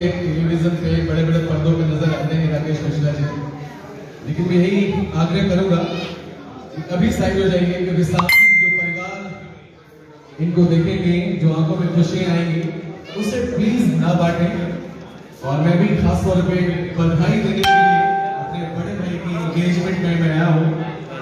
Television पे बड़े बड़े पर्दों पे नजर आते हैं राकेश मिश्रा जी, लेकिन मैं यही आग्रह करूंगा कि अभी साइड हो जाइए, क्योंकि सामने जो परिवार इनको देखेंगे, जो आंखों में खुशियां आएंगी, उसे प्लीज ना बांटें। और मैं भी खास तौर पे बधाई देने के लिए अपने बड़े भाई की एंगेजमेंट में मैं आया हूँ,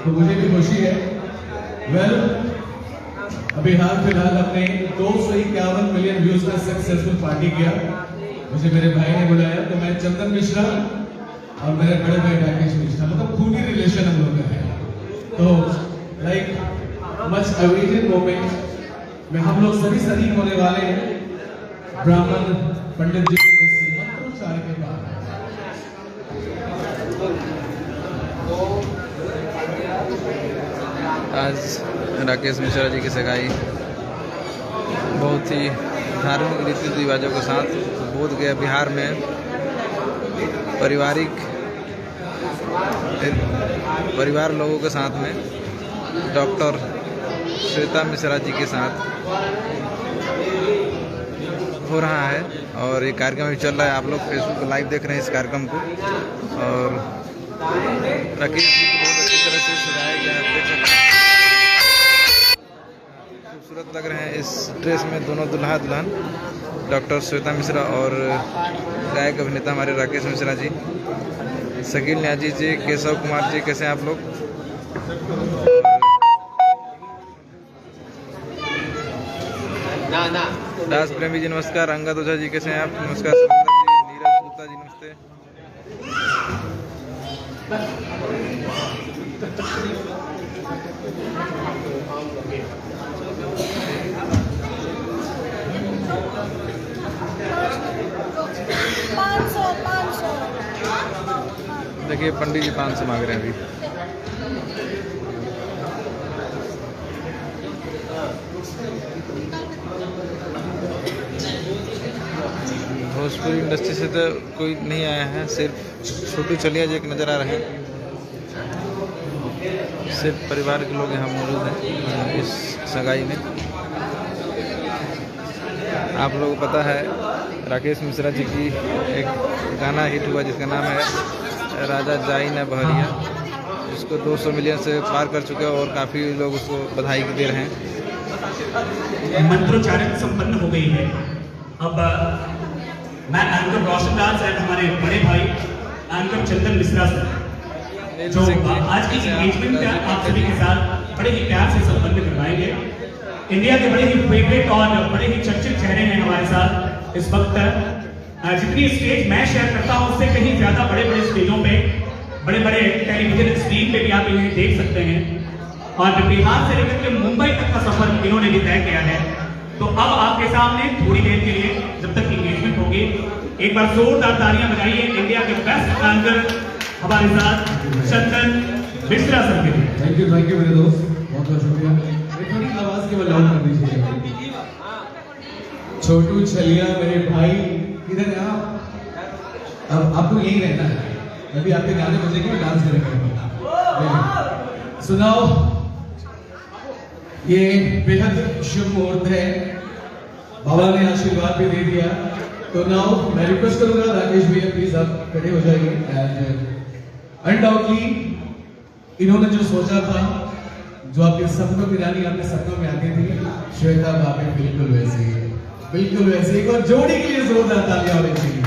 तो मुझे भी खुशी है। अभी हाल फिलहाल हमने 251 मिलियन व्यूज का सक्सेसफुल पार्टी किया। मुझे मेरे भाई ने बुलाया, तो मैं चंदन मिश्रा और मेरे बड़े भाई राकेश मिश्रा, मतलब खूनी रिलेशन हम लोग का है। तो लाइक मच अवेटेड मोमेंट में हम लोग सभी शरीक होने वाले हैं ब्राह्मण पंडित जी के इस मंत्रोच्चार के बाद। आज राकेश मिश्रा जी की सगाई बहुत ही धार्मिक रीति रिवाजों के साथ बोध गया बिहार में परिवार लोगों के साथ में डॉक्टर श्वेता मिश्रा जी के साथ हो रहा है। और ये कार्यक्रम भी चल रहा है, आप लोग फेसबुक पर लाइव देख रहे हैं इस कार्यक्रम को। और राकेश जी को बहुत अच्छी तरह से सजाया गया है, देख सकते हैं खूबसूरत लग रहे हैं इस ड्रेस में दोनों दुल्हा दुल्हन, डॉक्टर श्वेता मिश्रा और गायक अभिनेता हमारे राकेश मिश्रा जी। शकील न्याजी जी, केशव कुमार जी, कैसे हैं आप लोग? दास प्रेमी जी नमस्कार। अंगद ओझा जी कैसे हैं आप? नमस्कार। जी, नीरज गुप्ता जी नमस्ते। देखिए पंडित जी 500 मांग रहे हैं अभी। भोजपुरी इंडस्ट्री से तो कोई नहीं आया है, सिर्फ छोटू चलिया जी एक नज़र आ रहे हैं। सिर्फ परिवार के लोग यहाँ मौजूद हैं इस सगाई में। आप लोगों को पता है राकेश मिश्रा जी की एक गाना हिट हुआ जिसका नाम है राजा जाई न बहरिया, जिसको 200 मिलियन से पार कर चुके हैं और काफ़ी लोग उसको बधाई दे रहे हैं। मंत्रोच्चारण संपन्न हो गई है। अब मैं एंकर रोशन दास एंड हमारे बड़े भाई एंकर चंदन मिश्रा सर जो आज की एंगेजमेंट का आप सभी के साथ बड़े ही प्यार से संपन्न करवाएंगे। इंडिया के बड़े ही फेवरेट और बड़े ही चर्चित चेहरे हैं हमारे साथ इस वक्त। जितनी स्टेज मैं शेयर करता हूं उससे कहीं ज्यादा बड़े बड़े स्टेजों पे, बड़े बड़े टेलीविजन स्क्रीन पे भी आप इन्हें देख सकते हैं। और बिहार से लेकर के मुंबई तक का सफर इन्होंने भी तय किया है। तो अब आपके सामने थोड़ी देर के लिए जब तक एंगेजमेंट होगी, एक बार जोरदार तालियां बजाइए इंडिया के बेस्ट एंकर हमारे साथ चंदन मिश्रा सर के लिए। थैंक यू मेरे दोस्त, बहुत बहुत शुक्रिया। थोड़ी आवाज केवल लाउड कर दीजिए। छोटू छलिया मेरे भाई, इधर है आप। अब आपको यही रहना है, अभी आपके गाने बजेंगे, डांस करेंगे। सुनाओ, ये बेहद शुभ मुहूर्त है, बाबा ने आशीर्वाद भी दे दिया। तो नाउ मैं रिक्वेस्ट करूंगा राकेश भैया प्लीज आप खड़े हो जाइए। एंड अनडाउटली इन्होंने जो सोचा था, जो आपके सपनों की रानी आपके सपनों में आती थी, श्वेता भाभी बिल्कुल वैसे ही, बिल्कुल वैसे। एक और जोड़ी के लिए जोरदार तालियां होनी चाहिए।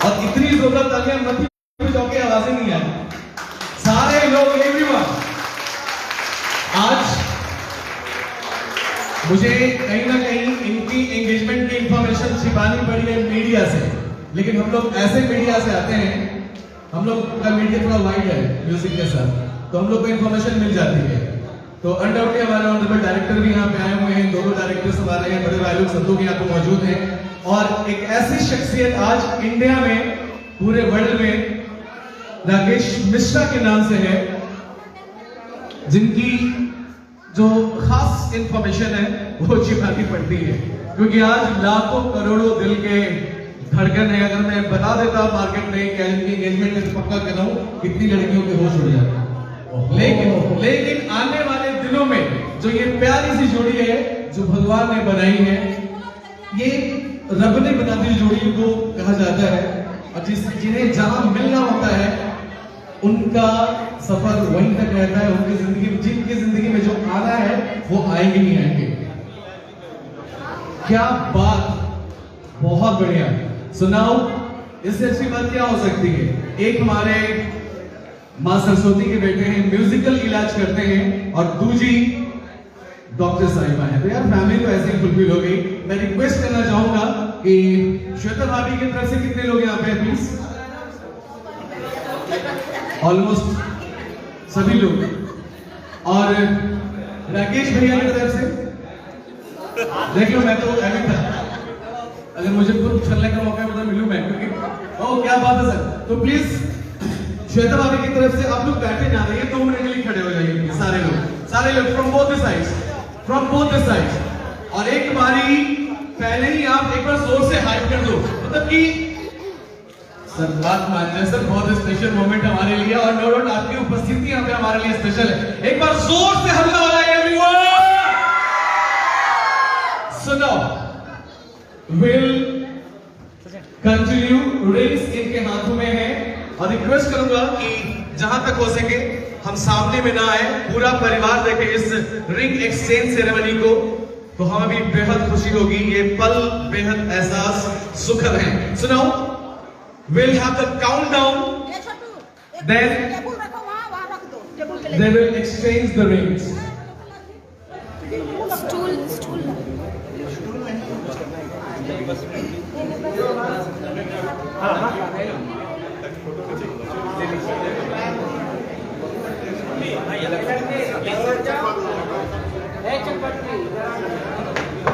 और इतनी जोरदार तालियां मत बजाओ के आवाजें नहीं आई। सारे लोग, एवरीवन। आज मुझे कहीं ना कहीं इनकी एंगेजमेंट की इंफॉर्मेशन छिपानी पड़ी है मीडिया से, लेकिन हम लोग ऐसे मीडिया से आते हैं, हम लोग का मीडिया थोड़ा वाइड है म्यूजिक के साथ, तो हम लोग को इंफॉर्मेशन मिल जाती है। तो अनडाउटली हमारे ऑनरेबल डायरेक्टर भी यहाँ पे आए हुए हैं, दोनों डायरेक्टर्स हमारे हैं, बड़े भाई लोग संतों के यहाँ पे मौजूद हैं। और एक ऐसी शख्सियत आज इंडिया में, पूरे वर्ल्ड में राकेश मिश्रा के नाम से है, जिनकी जो खास इंफॉर्मेशन है वो छिपानी पड़ती है, क्योंकि आज लाखों करोड़ों दिल के धड़कन है। अगर मैं बता देता मार्केट में एंगेजमेंट में, तो पक्का कर रहा हूं कितनी लड़कियों के होश उड़ जाते। लेकिन आने वाले दिनों में जो ये प्यारी सी जोड़ी है जो भगवान ने बनाई है, ये रब ने बना दी जोड़ी को कहा जाता है, और जिन्हें जहां मिलना होता है उनका सफर वहीं तक रहता है। उनकी जिंदगी, जिनकी जिंदगी में जो आना है वो आएंगे नहीं आएंगे। क्या बात, बहुत बढ़िया। सुनाओ, इससे अच्छी बात क्या हो सकती है। एक हमारे मां सरस्वती के बेटे हैं, म्यूजिकल इलाज करते हैं, और दूजी डॉक्टर साहिबा है। तो यार फैमिली तो ऐसे ही फुलफिल हो गई। मैं रिक्वेस्ट करना चाहूंगा कि श्वेता भाभी की तरफ से कितने लोग यहाँ पे प्लीज? ऑलमोस्ट सभी लोग। और राकेश भैया की तरफ से देख लो, मैं तो अभी तक अगर मुझे खुद चलने का मौका है तो मिलूं मैं, क्योंकि ओह क्या बात है सर। तो प्लीज श्वेता भाभी की तरफ से आप लोग बैठे जा रहे हैं, 2 मिनट के लिए खड़े हो जाइए सारे लोग फ्रॉम बोथ द साइड्स। और एक बारी पहले ही आप एक बार जोर से हाइप कर दो, मतलब कि सर बात मान जाए सर, बहुत स्पेशल मोमेंट हमारे लिए, और नो डाउट आपकी उपस्थिति यहाँ पे हमारे लिए स्पेशल है। एक बार जोर से हल्ला हो जाए एवरीवन। सुनो, विल कंटिन्यू, रिंग्स इनके हाथों में है, और रिक्वेस्ट करूंगा कि जहां तक हो सके हम सामने में ना आए, पूरा परिवार देखे इस रिंग एक्सचेंज सेरेमनी को, तो हमें भी बेहद खुशी होगी। ये पल बेहद एहसास सुखद है। सुनाओ, we'll have the countdown, then they will exchange the rings. Stool.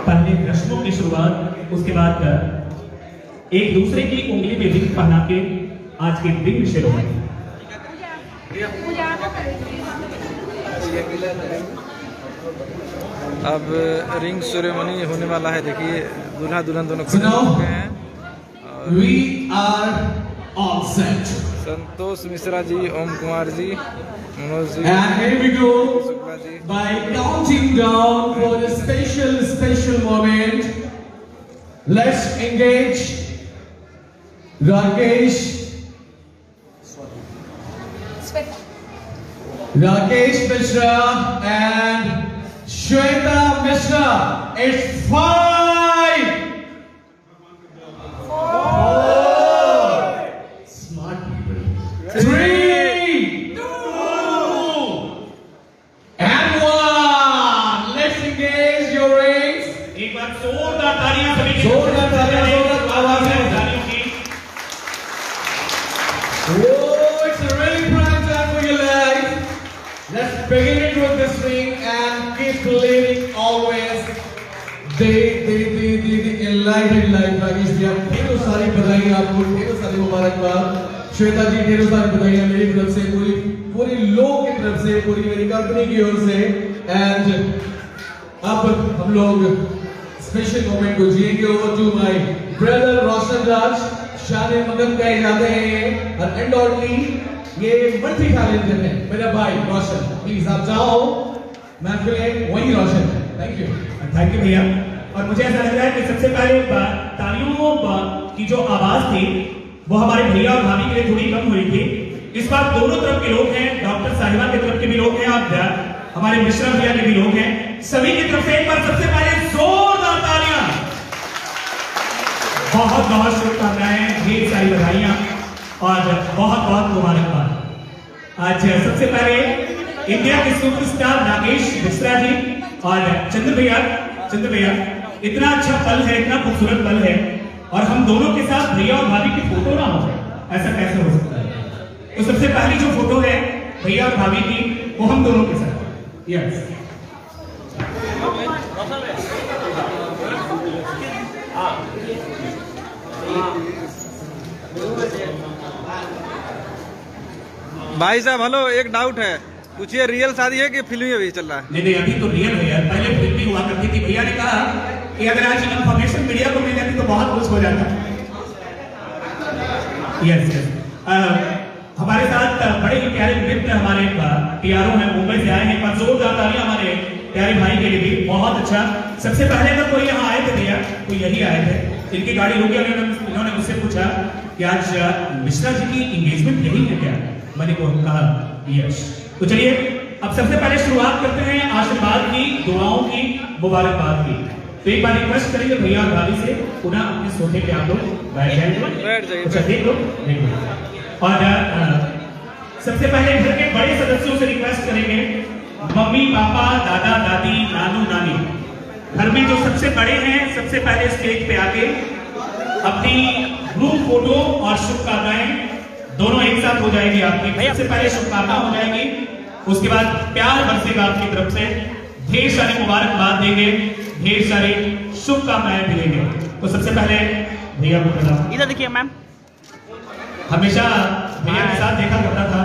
पहले रस्मों की शुरुआत, उसके बाद एक दूसरे की उंगली में रिंग पहना के आज की रिंग सेरेमनी। अब रिंग सेरेमनी होने वाला है। देखिए दूल्हा दुल्हन दोनों खड़े हो चुके हैं। We are all set. Santosh Mishra ji, Om Kumar ji, Manoj ji, And here we go Shukla ji. by counting down for a special moment. Let's engage Rakesh Mishra and Shweta Mishra. It's 5, 4, smart people, 3, 2, and 1. Let's engage your rings. एक बार जोरदार तालियां सभी के जोरदार तालियां, जोरदार आवाज है तालियों की। Oh, it's a really prime time for your life. Let's begin it with this ring and keep living always. The enlightened life, Rakesh जी, आप ढेरों सारी बधाइयाँ, आपको ढेरों सारी मुबारकबाद। श्वेता जी, ढेरों सारी बधाइयाँ मेरी तरफ से, पूरी लोग की तरफ से, पूरी मेरी कंपनी की ओर से। एंड अब हम लोग स्पेशल मोमेंट को जिएंगे। ओवर टू माय ब्रदर रोशन राज, शान मगन कहे जाते हैं, और अनडाउटली ये मल्टी टैलेंटेड है मेरा भाई रोशन। प्लीज आप जाओ, महफिल है वही रोशन है। थैंक यू भैया। और मुझे ऐसा लग रहा है कि सबसे पहले तालियों की जो आवाज थी वो हमारे भैया और भाभी के लिए थोड़ी कम हुई थी। इस बार दोनों तरफ के लोग हैं, डॉक्टर साहिबा की तरफ के भी लोग हैं, आप हमारे मिश्रा भैया के भी लोग हैं, सभी की तरफ से एक बार सबसे पहले जोरदार तालियां। बहुत बहुत शुभकामनाएं, ढेर सारी बधाइयां और बहुत बहुत मुबारकबाद। आज सबसे पहले इंडिया के सुपरस्टार राकेश मिश्रा जी और चंद्र भैया, इतना अच्छा पल है, इतना खूबसूरत पल है, और हम दोनों के साथ भैया और भाभी की फोटो ना हो जाए, ऐसा कैसे हो सकता है। तो सबसे पहली जो फोटो है भैया और भाभी की, वो हम दोनों के साथ। यस, भाई साहब हेलो, एक डाउट है, पूछिए रियल शादी है कि फिल्मी अभी चल रहा है? नहीं, अभी तो रियल है यार, पहले फिल्मी हुआ करती थी। भैया ने कहा कि अगर आज इंफॉर्मेशन मीडिया को मिल जाती तो बहुत कुछ हो जाता। यस, हमारे साथ बड़े ही प्यारे मित्र हमारे टीआरओ हैं, मुंबई से आए हैं। पर जोरदार तालियां हमारे प्यारे भाई के लिए भी। बहुत अच्छा। सबसे पहले तो कोई यहाँ आए थे भैया, कोई यही आए थे, इनकी गाड़ी रुक गया, इन्होंने मुझसे पूछा कि आज मिश्रा जी की एंगेजमेंट नहीं है क्या? मैंने को कहा यस। तो चलिए अब सबसे पहले शुरुआत करते हैं आशीर्वाद की, दुआओं की, मुबारकबाद की। तो एक बार रिक्वेस्ट करेंगे भैया और भाभी से पुनः अपने सोफे पे आप लोग बैठ जाइए। अच्छा देख लो। और सबसे पहले घर के बड़े सदस्यों से रिक्वेस्ट करेंगे, मम्मी पापा दादा दादी नानू नानी, घर में जो सबसे बड़े हैं सबसे पहले स्टेज पे आके अपनी ग्रुप फोटो और शुभकामनाएं दोनों एक साथ हो जाएगी आपकी। सबसे पहले शुभकामना हो जाएगी, उसके बाद प्यार बरसेगा आपकी तरफ से, ढेर सारी मुबारकबाद देंगे, ढेर सारी शुभकामनाएं मिलेंगे। तो सबसे पहले भैया को प्रणाम। इधर देखिए मैम, हमेशा भैया के साथ देखा करता था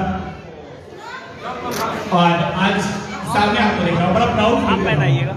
और आज सामने आपको देख रहा हूँ, बड़ा प्राउड आप पहनाइएगा।